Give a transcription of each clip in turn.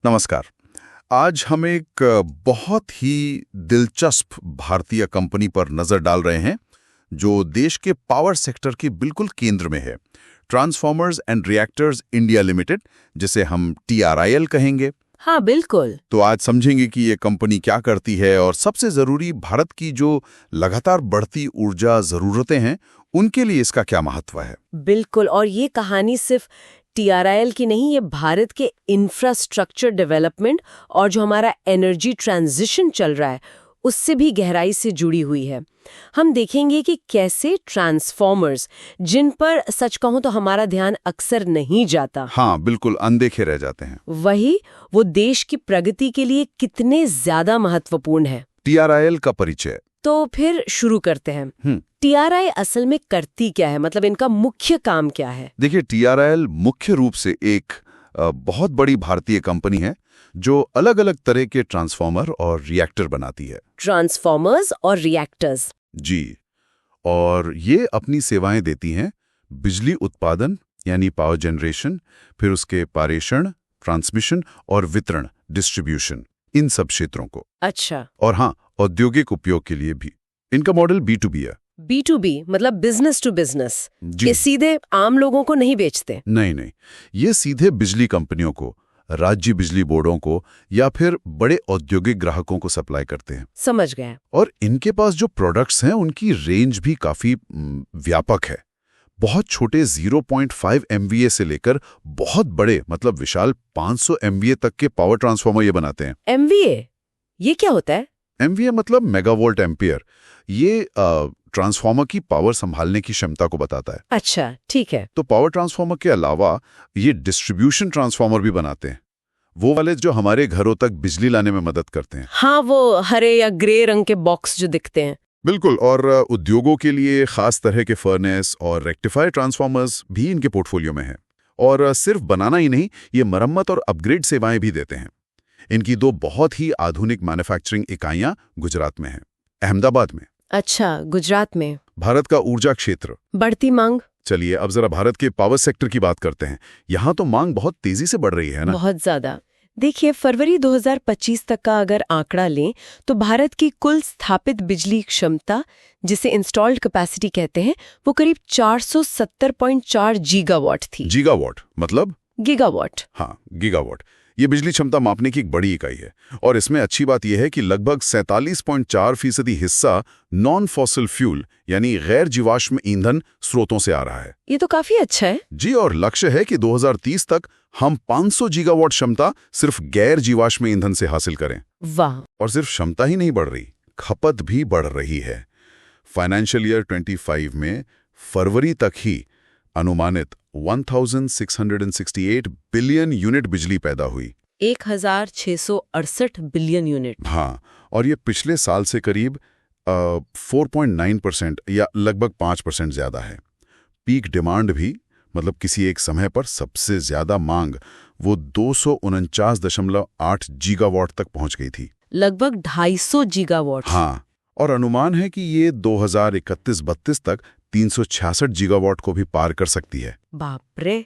नमस्कार। आज हम एक बहुत ही दिलचस्प भारतीय कंपनी पर नजर डाल रहे हैं जो देश के पावर सेक्टर के बिल्कुल केंद्र में है। Transformers and reactors India limited, जिसे हम TRIL कहेंगे। हाँ बिल्कुल। तो आज समझेंगे कि ये कंपनी क्या करती है और सबसे जरूरी, भारत की जो लगातार बढ़ती ऊर्जा जरूरतें हैं उनके लिए इसका क्या महत्व है। बिल्कुल, और ये कहानी सिर्फ TRIL की नहीं, ये भारत के इंफ्रास्ट्रक्चर डेवलपमेंट और जो हमारा एनर्जी ट्रांजिशन चल रहा है उससे भी गहराई से जुड़ी हुई है। हम देखेंगे कि कैसे ट्रांसफॉर्मर्स, जिन पर सच कहूं तो हमारा ध्यान अक्सर नहीं जाता, हाँ बिल्कुल, अनदेखे रह जाते हैं, वो देश की प्रगति के लिए कितने ज्यादा महत्वपूर्ण है। TRIL का परिचय। तो फिर शुरू करते हैं। TRI असल में करती क्या है, मतलब इनका मुख्य काम क्या है? देखिए, TRIL मुख्य रूप से एक बहुत बड़ी भारतीय कंपनी है जो अलग अलग तरह के ट्रांसफॉर्मर और रिएक्टर बनाती है। ट्रांसफॉर्मर्स और रिएक्टर्स। जी, और ये अपनी सेवाएं देती हैं बिजली उत्पादन यानी पावर जनरेशन, फिर उसके पारेषण, ट्रांसमिशन और वितरण, डिस्ट्रीब्यूशन, इन सब क्षेत्रों को। अच्छा। और हाँ, औद्योगिक उपयोग के लिए भी। इनका मॉडल B2B है। B2B मतलब बिजनेस टू बिजनेस। जी। ये सीधे आम लोगों को नहीं बेचते? नहीं, ये सीधे बिजली कंपनियों को, राज्य बिजली बोर्डों को या फिर बड़े औद्योगिक ग्राहकों को सप्लाई करते हैं। समझ गए। और इनके पास जो प्रोडक्ट्स हैं उनकी रेंज भी काफी व्यापक है। बहुत छोटे 0.5 MVA से लेकर बहुत बड़े, मतलब विशाल 500 MVA तक के पावर ट्रांसफार्मर ये बनाते हैं। MVA ये क्या होता है? MVA मतलब मेगावोल्ट एम्पियर। ये ट्रांसफार्मर की पावर संभालने की क्षमता को बताता है। अच्छा, ठीक है। तो पावर ट्रांसफार्मर के अलावा ये डिस्ट्रीब्यूशन ट्रांसफार्मर भी बनाते हैं, वो वाले जो हमारे घरों तक बिजली लाने में मदद करते हैं। हाँ, वो हरे या ग्रे रंग के बॉक्स जो दिखते हैं। बिल्कुल, और उद्योगों के लिए खास तरह के फर्नेस और रेक्टिफायर ट्रांसफार्मर्स भी इनके पोर्टफोलियो में हैं। और सिर्फ बनाना ही नहीं, ये मरम्मत और अपग्रेड सेवाएं भी देते हैं। इनकी 2 बहुत ही आधुनिक मैन्युफैक्चरिंग इकाइयां गुजरात में हैं, अहमदाबाद में। अच्छा, गुजरात में। भारत का ऊर्जा क्षेत्र, बढ़ती मांग। चलिए अब जरा भारत के पावर सेक्टर की बात करते हैं। यहाँ तो मांग बहुत तेजी से बढ़ रही है ना। बहुत ज्यादा। देखिए, फरवरी 2025 तक का अगर आंकड़ा लें तो भारत की कुल स्थापित बिजली क्षमता, जिसे इंस्टॉल्ड कैपेसिटी कहते हैं, वो करीब 470.4 गीगावाट थी। गीगावाट मतलब? गीगावाट। हाँ, गीगावाट। ये बिजली क्षमता मापने की एक बड़ी इकाई है। और इसमें अच्छी बात यह है कि लगभग 47.4% हिस्सा नॉन फॉसिल फ्यूल यानी गैर जीवाश्म ईंधन स्रोतों से आ रहा है। ये तो काफी अच्छा है। जी, और लक्ष्य है कि 2030 तक हम 500 गीगावाट क्षमता सिर्फ गैर जीवाश्म ईंधन से हासिल करें। वाह। और सिर्फ क्षमता ही नहीं बढ़ रही, खपत भी बढ़ रही है। फाइनेंशियल ईयर 25 में फरवरी तक ही अनुमानित 1668 बिलियन यूनिट बिजली पैदा हुई। 1668 बिलियन यूनिट। हाँ, और ये पिछले साल से करीब 4.9% या लगभग 5% ज्यादा है। पीक डिमांड भी, मतलब किसी एक समय पर सबसे ज्यादा मांग, वो 249.8 गीगावाट तक पहुंच गई थी। लगभग 250 गीगावाट। हाँ, और अनुमान है कि ये 2031-32 तक 366 गीगावाट को भी पार कर सकती है। बाप रे!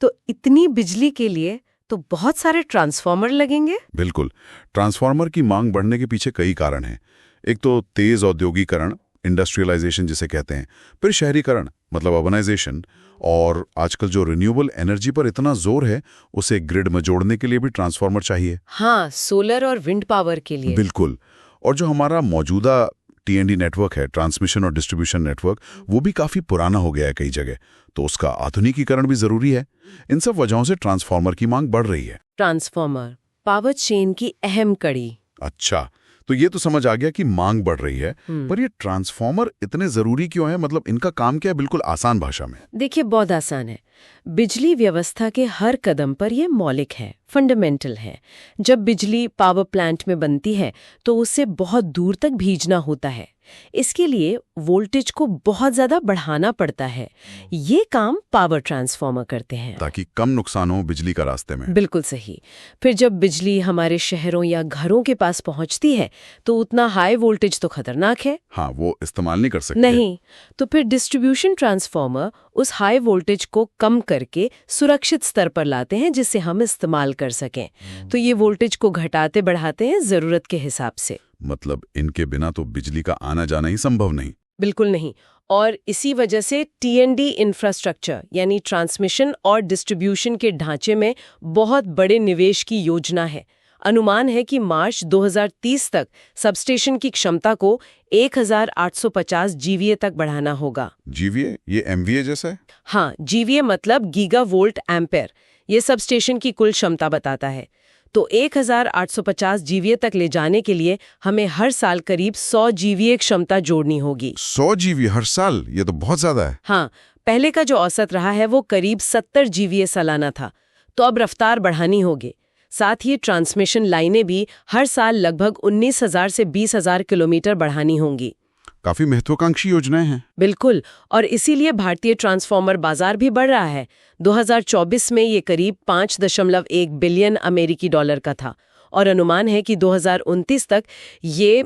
तो इतनी बिजली के लिए तो बहुत सारे ट्रांसफार्मर लगेंगे। बिल्कुल, ट्रांसफार्मर की मांग बढ़ने के पीछे कई कारण हैं। एक तो तेज औद्योगिकरण, इंडस्ट्रियलाइजेशन जिसे कहते हैं, फिर शहरीकरण मतलब अर्बनाइजेशन, और आजकल जो रिन्यूएबल एनर्जी पर इतना जोर है, उसे ग्रिड में जोड़ने के लिए भी ट्रांसफार्मर चाहिए। हाँ, सोलर और विंड पावर के लिए। बिल्कुल, और जो हमारा मौजूदा T&D नेटवर्क है, ट्रांसमिशन और डिस्ट्रीब्यूशन नेटवर्क, वो भी काफी पुराना हो गया है कई जगह, तो उसका आधुनिकीकरण भी जरूरी है। इन सब वजहों से ट्रांसफार्मर की मांग बढ़ रही है। ट्रांसफार्मर पावर चेन की अहम कड़ी। अच्छा, तो ये तो समझ आ गया कि मांग बढ़ रही है, पर ये ट्रांसफार्मर इतने जरूरी क्यों है? मतलब इनका काम क्या है, बिल्कुल आसान भाषा में? देखिए, बहुत आसान है। बिजली व्यवस्था के हर कदम पर ये मौलिक है, फंडामेंटल है। जब बिजली पावर प्लांट में बनती है तो उसे बहुत दूर तक भेजना होता है। इसके लिए वोल्टेज को बहुत ज्यादा बढ़ाना पड़ता है। ये काम पावर ट्रांसफार्मर करते हैं। ताकि कम नुकसान हो बिजली का रास्ते में। बिल्कुल सही। फिर जब बिजली हमारे शहरों या घरों के पास पहुंचती है तो उतना हाई वोल्टेज तो खतरनाक है। हाँ, वो इस्तेमाल नहीं कर सकते। नहीं, तो फिर डिस्ट्रीब्यूशन ट्रांसफार्मर उस हाई वोल्टेज को कम करके सुरक्षित स्तर पर लाते हैं जिससे हम इस्तेमाल कर सकें। तो ये वोल्टेज को घटाते बढ़ाते हैं जरूरत के हिसाब से। मतलब इनके बिना तो बिजली का आना जाना ही संभव नहीं। बिल्कुल नहीं। और इसी वजह से टीएनडी इंफ्रास्ट्रक्चर यानी ट्रांसमिशन और डिस्ट्रीब्यूशन के ढांचे में बहुत बड़े निवेश की योजना है। अनुमान है कि मार्च 2030 तक सबस्टेशन की क्षमता को 1850 जीवीए तक बढ़ाना होगा। जीवीए? ये एमवीए जैसा है? हाँ, जीवीए मतलब गीगा वोल्ट एम्पेयर। ये सबस्टेशन की कुल क्षमता बताता है। तो 1850 जीवीए तक ले जाने के लिए हमें हर साल करीब 100 जीवीए क्षमता जोड़नी होगी। 100 जीवीए हर साल? ये तो बहुत ज्यादा है। हाँ, पहले का जो औसत रहा है वो करीब 70 जीवीए सालाना था। तो अब रफ्तार बढ़ानी होगी। साथ ही ट्रांसमिशन लाइनें भी हर साल लगभग 19,000 से 20,000 किलोमीटर बढ़ानी होंगी। काफी महत्वाकांक्षी योजनाएं हैं। बिल्कुल, और इसीलिए भारतीय ट्रांसफार्मर बाजार भी बढ़ रहा है। 2024 में ये करीब 5.1 बिलियन अमेरिकी डॉलर का था और अनुमान है कि 2029 तक ये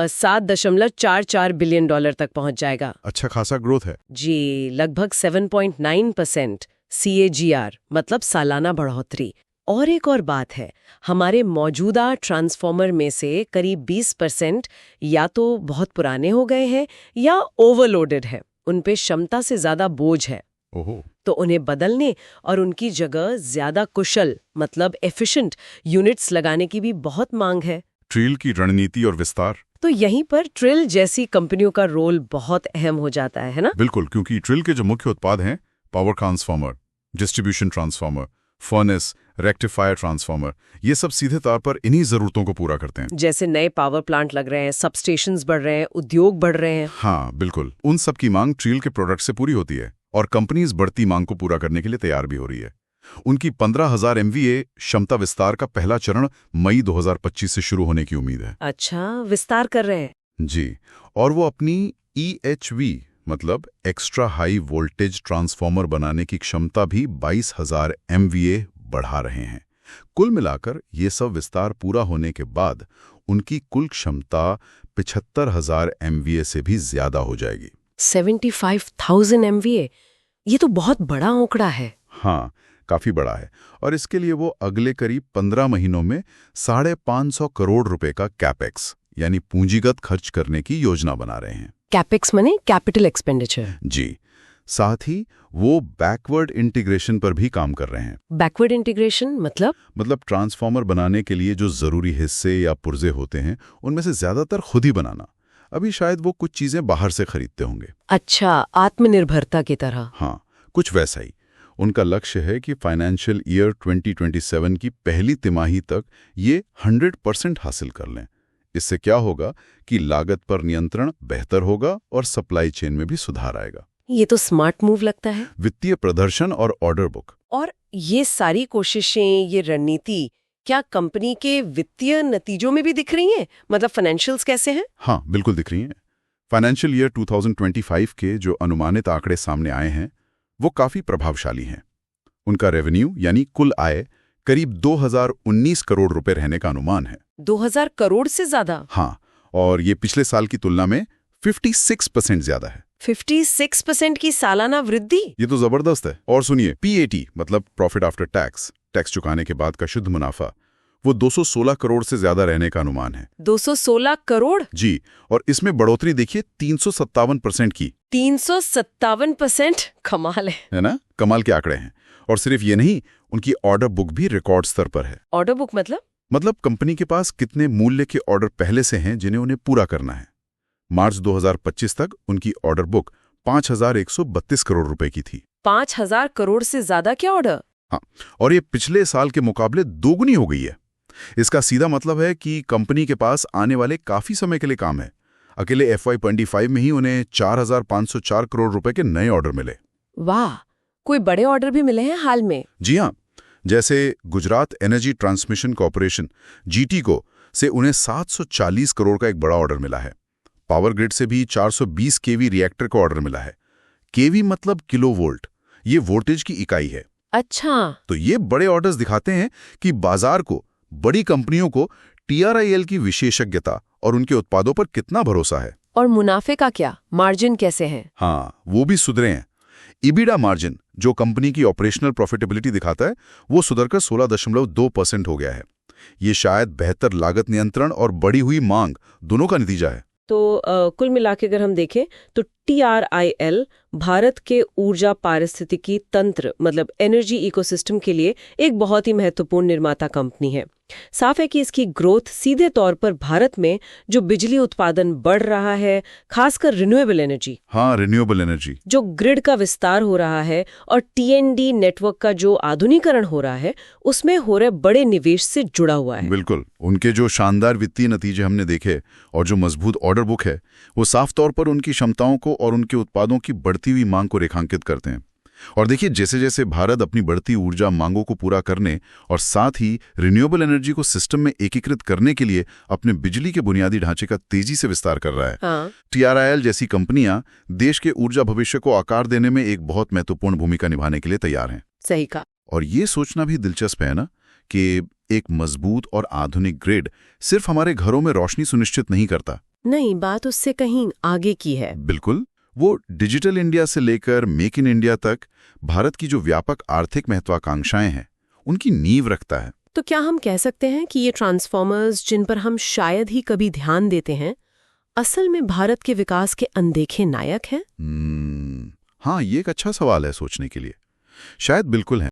7.44 बिलियन डॉलर तक पहुंच जाएगा। अच्छा खासा ग्रोथ है। जी, लगभग 7.9% CAGR मतलब सालाना बढ़ोतरी। और एक और बात है, हमारे मौजूदा ट्रांसफार्मर में से करीब 20% या तो बहुत पुराने हो गए हैं या ओवरलोडेड है। उन पे क्षमता से ज्यादा बोझ है। ओहो। तो उन्हें बदलने और उनकी जगह ज्यादा कुशल मतलब एफिशिएंट यूनिट्स लगाने की भी बहुत मांग है। ट्रिल की रणनीति और विस्तार? तो यहीं पर ट्रिल जैसी कंपनियों का रोल बहुत अहम हो जाता है ना? बिल्कुल, क्योंकि ट्रिल के जो मुख्य उत्पाद हैं power transformer, distribution transformer, furnace, rectifier transformer, ये सब सीधे तौर पर इन्हीं जरूरतों को पूरा करते हैं। जैसे नए पावर प्लांट लग रहे हैं, सबस्टेशंस बढ़ रहे हैं, उद्योग बढ़ रहे हैं। हाँ बिल्कुल, उन सब की मांग ट्रिल के प्रोडक्ट से पूरी होती है और कंपनीज बढ़ती मांग को पूरा करने के लिए तैयार भी हो रही है। उनकी 15,000 MVA क्षमता विस्तार का पहला चरण मई 2025 से शुरू होने की उम्मीद है। अच्छा, विस्तार कर रहे हैं। जी, और वो अपनी EHV मतलब एक्स्ट्रा हाई वोल्टेज ट्रांसफार्मर बनाने की क्षमता भी 22,000 MVA बढ़ा रहे हैं। कुल मिलाकर ये सब विस्तार पूरा होने के बाद उनकी कुल क्षमता 75,000 MVA से भी ज्यादा हो जाएगी। 75,000 MVA, ये तो बहुत बड़ा आंकड़ा है। हाँ, काफी बड़ा है। और इसके लिए वो अगले करीब 15 महीनों में 550 करोड़ रुपए का कैपेक्स यानी पूंजीगत खर्च करने की योजना बना रहे हैं। कैपेक्स माने कैपिटल एक्सपेंडिचर। जी, साथ ही वो बैकवर्ड इंटीग्रेशन पर भी काम कर रहे हैं। बैकवर्ड इंटीग्रेशन मतलब ट्रांसफार्मर बनाने के लिए जो जरूरी हिस्से या पुर्जे होते हैं उनमें से ज्यादातर खुद ही बनाना। अभी शायद वो कुछ चीजें बाहर से खरीदते होंगे। अच्छा, आत्मनिर्भरता की तरह। हाँ, कुछ वैसा ही। उनका लक्ष्य है कि फाइनेंशियल ईयर 2027 की पहली तिमाही तक ये 100% हासिल कर लें। इससे क्या होगा कि लागत पर नियंत्रण बेहतर होगा और सप्लाई चेन में भी सुधार आएगा। ये तो स्मार्ट मूव लगता है। वित्तीय प्रदर्शन और ऑर्डर बुक। और ये सारी कोशिशें, ये रणनीति क्या कंपनी के वित्तीय नतीजों में भी दिख रही हैं? मतलब फाइनेंशियल्स कैसे हैं? हाँ, बिल्कुल दिख रही हैं। फाइनेंशियल ईयर 2025 के जो अनुमानित आंकड़े सामने आए हैं वो काफी प्रभावशाली हैं। उनका रेवेन्यू यानी कुल आय करीब 2019 करोड़ रुपए रहने का अनुमान है। 2000 करोड़ से ज्यादा? हाँ, और ये पिछले साल की तुलना में 56% ज्यादा है। 56% की सालाना वृद्धि? ये तो जबरदस्त है। और सुनिए, PAT मतलब प्रॉफिट आफ्टर टैक्स, टैक्स चुकाने के बाद का शुद्ध मुनाफा, वो 216 करोड़ से ज्यादा रहने का अनुमान है। 216 करोड़? जी, और इसमें बढ़ोतरी देखिए 357% की। 357%? कमाल है ना? कमाल के आंकड़े हैं। और सिर्फ ये नहीं, उनकी ऑर्डर बुक भी रिकॉर्ड स्तर पर है। ऑर्डर बुक मतलब कंपनी के पास कितने मूल्य के ऑर्डर पहले से हैं जिन्हें उन्हें पूरा करना है। मार्च 2025 तक उनकी ऑर्डर बुक 5,132 करोड़ रुपए की थी। 5,000 करोड़ से ज्यादा क्या ऑर्डर? हाँ, और ये पिछले साल के मुकाबले दोगुनी हो गई है। इसका सीधा मतलब है कि कंपनी के पास आने वाले काफी समय के लिए काम है। अकेले FY25 में ही उन्हें 4,504 करोड़ रुपए के नए ऑर्डर मिले। वाह, कोई बड़े ऑर्डर भी मिले हैं हाल में? जी हाँ, जैसे Gujarat energy transmission corporation GT को से उन्हें 740 करोड़ का एक बड़ा ऑर्डर मिला है। पावर ग्रिड से भी 420 केवी रिएक्टर का ऑर्डर मिला है। केवी मतलब किलोवोल्ट, ये वोल्टेज की इकाई है। अच्छा, तो ये बड़े ऑर्डर्स दिखाते हैं कि बाजार को, बड़ी कंपनियों को TRIL की विशेषज्ञता और उनके उत्पादों पर कितना भरोसा है। और मुनाफे का क्या, मार्जिन कैसे हैं? हाँ, वो भी सुधरे हैं। EBITDA मार्जिन, जो कंपनी की ऑपरेशनल प्रॉफिटेबिलिटी दिखाता है, वो सुधरकर 16.2% हो गया है। ये शायद बेहतर लागत नियंत्रण और बढ़ी हुई मांग दोनों का नतीजा है। तो कुल मिला के अगर हम देखें तो TRIL भारत के ऊर्जा पारिस्थितिकी तंत्र मतलब एनर्जी इकोसिस्टम के लिए एक बहुत ही महत्वपूर्ण निर्माता कंपनी है। साफ है कि इसकी ग्रोथ सीधे तौर पर भारत में जो बिजली उत्पादन बढ़ रहा है, खासकर रिन्यूएबल एनर्जी, हाँ, रिन्यूएबल एनर्जी, जो ग्रिड का विस्तार हो रहा है और TND नेटवर्क का जो आधुनिकीकरण हो रहा है, उसमें हो रहे बड़े निवेश से जुड़ा हुआ है। बिल्कुल। उनके जो शानदार वित्तीय नतीजे हमने देखे और जो मजबूत ऑर्डर बुक है, वो साफ तौर पर उनकी क्षमताओं को और उनके उत्पादों की बढ़ती हुई मांग को रेखांकित करते हैं। और देखिए, जैसे जैसे भारत अपनी बढ़ती ऊर्जा मांगों को पूरा करने और साथ ही रिन्यूएबल एनर्जी को सिस्टम में एकीकृत करने के लिए अपने बिजली के बुनियादी ढांचे का तेजी से विस्तार कर रहा है, हाँ। TRIL जैसी कंपनियां देश के ऊर्जा भविष्य को आकार देने में एक बहुत महत्वपूर्ण भूमिका निभाने के लिए तैयार हैं। सही कहा। और ये सोचना भी दिलचस्प है ना कि एक मजबूत और आधुनिक ग्रिड सिर्फ हमारे घरों में रोशनी सुनिश्चित नहीं करता। नहीं, बात उससे कहीं आगे की है। बिल्कुल। वो डिजिटल इंडिया से लेकर मेक इन इंडिया तक भारत की जो व्यापक आर्थिक महत्वाकांक्षाएं हैं, उनकी नींव रखता है। तो क्या हम कह सकते हैं कि ये ट्रांसफॉर्मर्स जिन पर हम शायद ही कभी ध्यान देते हैं, असल में भारत के विकास के अनदेखे नायक हैं? हाँ, ये एक अच्छा सवाल है सोचने के लिए। शायद बिल्कुल है।